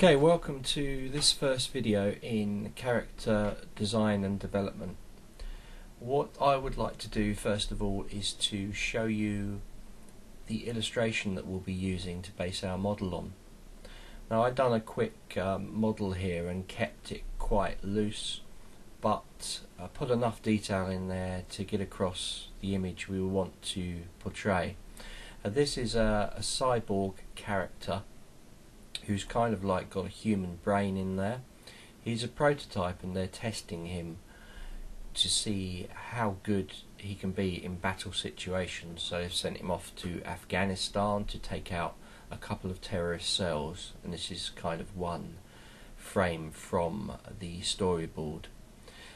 Okay, welcome to this first video in character design and development. What I would like to do first of all is to show you the illustration that we'll be using to base our model on. Now I've done a quick model here and kept it quite loose, but I put enough detail in there to get across the image we want to portray. This is a cyborg character who's kind of like got a human brain in there. He's a prototype and they're testing him to see how good he can be in battle situations. So they've sent him off to Afghanistan to take out a couple of terrorist cells, and this is kind of one frame from the storyboard.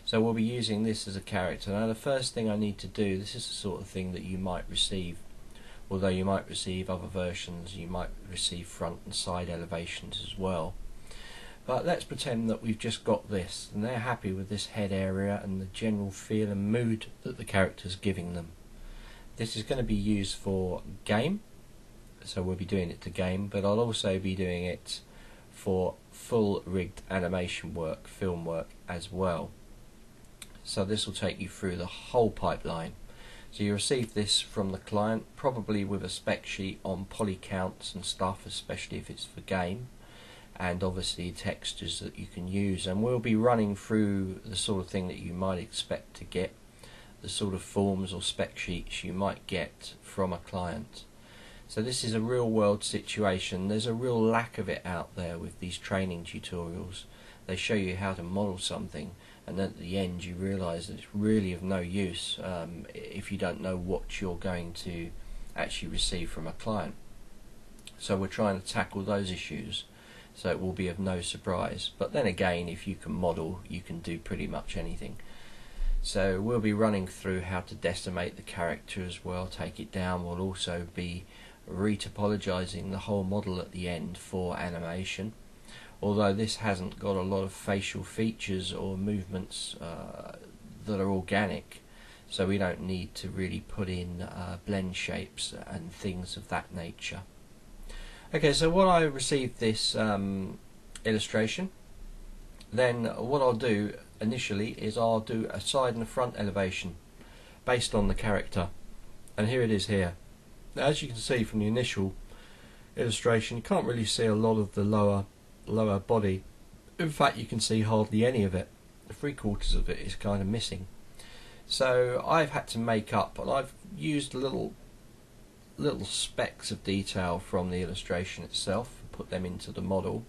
So we'll be using this as a character. Now the first thing I need to do, this is the sort of thing that you might receive, although you might receive other versions, you might receive front and side elevations as well. But let's pretend that we've just got this, and they're happy with this head area and the general feel and mood that the character's giving them. This is going to be used for game, so we'll be doing it to game, but I'll also be doing it for full rigged animation work, film work as well. So this will take you through the whole pipeline. So you receive this from the client, probably with a spec sheet on poly counts and stuff, especially if it's for game, and obviously textures that you can use. And we'll be running through the sort of thing that you might expect to get, the sort of forms or spec sheets you might get from a client. So this is a real world situation. There's a real lack of it out there with these training tutorials. They show you how to model something, and then at the end you realise that it's really of no use if you don't know what you're going to actually receive from a client. So we're trying to tackle those issues, so it will be of no surprise. But then again, if you can model, you can do pretty much anything. So we'll be running through how to decimate the character as well, take it down. We'll also be retopologizing the whole model at the end for animation. Although this hasn't got a lot of facial features or movements that are organic, so we don't need to really put in blend shapes and things of that nature. Okay, so when I receive this illustration, then what I'll do initially is I'll do a side and a front elevation based on the character, and here it is here. Now, as you can see from the initial illustration, you can't really see a lot of the lower body. In fact, you can see hardly any of it. 3/4 of it is kind of missing. So I've had to make up, and I've used little specks of detail from the illustration itself, put them into the model,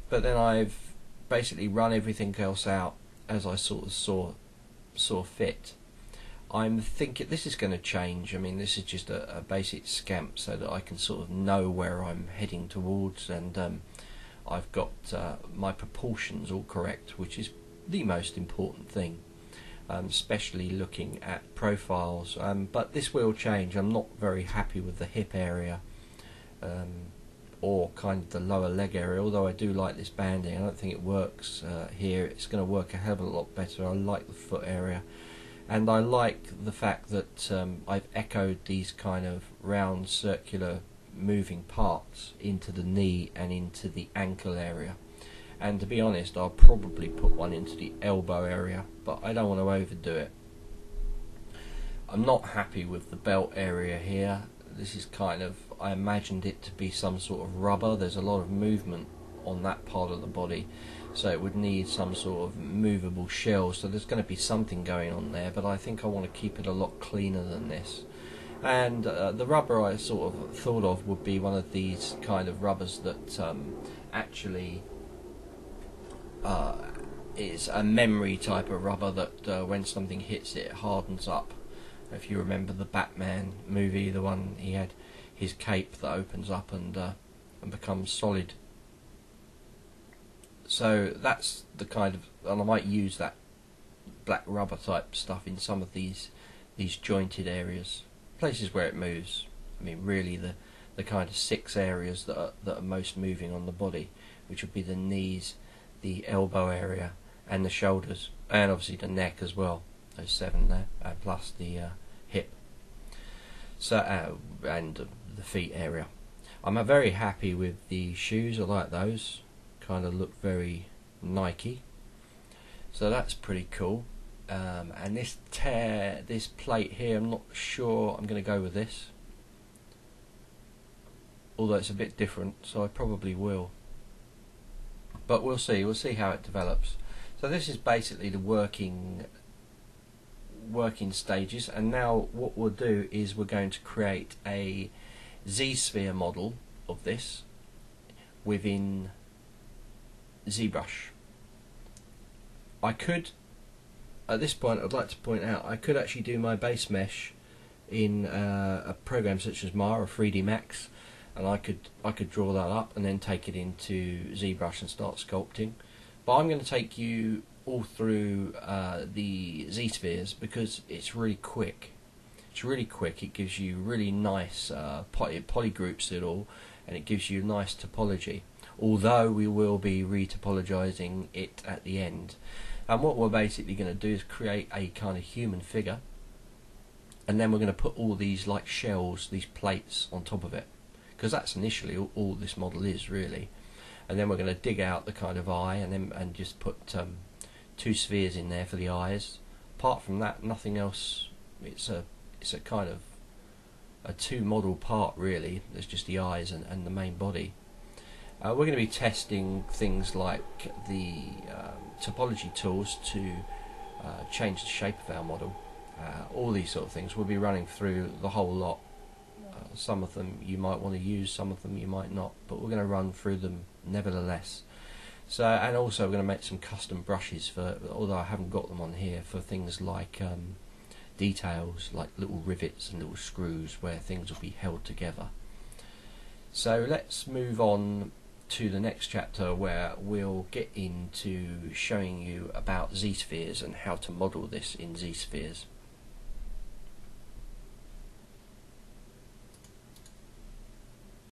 but then I've basically run everything else out as I sort of saw fit. I'm thinking this is going to change. I mean, this is just a basic scamp so that I can sort of know where I'm heading towards, and I've got my proportions all correct, which is the most important thing, especially looking at profiles. But this will change. I'm not very happy with the hip area or kind of the lower leg area, although I do like this banding. I don't think it works here. It's going to work a hell of a lot better. I like the foot area, and I like the fact that I've echoed these kind of round circular moving parts into the knee and into the ankle area. And to be honest, I'll probably put one into the elbow area, but I don't want to overdo it. I'm not happy with the belt area here. This is kind of, I imagined it to be some sort of rubber. There's a lot of movement on that part of the body, so it would need some sort of movable shell. So there's going to be something going on there, but I think I want to keep it a lot cleaner than this. And the rubber I sort of thought of would be one of these kind of rubbers that actually is a memory type of rubber that when something hits it, it hardens up. If you remember the Batman movie, the one he had his cape that opens up and becomes solid. So that's the kind of, and I might use that black rubber type stuff in some of these jointed areas, places where it moves. I mean, really the kind of 6 areas that are most moving on the body, which would be the knees, the elbow area, and the shoulders, and obviously the neck as well. Those 7 there, plus the hip. So and the feet area. I'm very happy with the shoes. I like those. kind of look very Nike, so that's pretty cool. And this plate here, I'm not sure I'm going to go with this, although it's a bit different, so I probably will, but we'll see how it develops. So this is basically the working stages, and now what we'll do is we're going to create a Z-sphere model of this within ZBrush. I could, at this point, I'd like to point out, I could actually do my base mesh in a program such as Maya or 3D Max, and I could draw that up and then take it into ZBrush and start sculpting. But I'm going to take you all through the Z-spheres because it's really quick. It's really quick. It gives you really nice polygroups it all, and it gives you nice topology. Although we will be retopologizing it at the end. And what we're basically going to do is create a kind of human figure, and then we're going to put all these like shells, these plates on top of it, because that's initially all this model is really. And then we're going to dig out the kind of eye, and just put 2 spheres in there for the eyes. Apart from that, nothing else. It's a kind of a 2 model part really. There's just the eyes and the main body. We're going to be testing things like the topology tools to change the shape of our model. All these sort of things. We'll be running through the whole lot. Some of them you might want to use, some of them you might not, but we're going to run through them nevertheless. So, and also we're going to make some custom brushes for, although I haven't got them on here, for things like details, like little rivets and little screws where things will be held together. So let's move on to the next chapter, where we'll get into showing you about Z-spheres and how to model this in Z-spheres.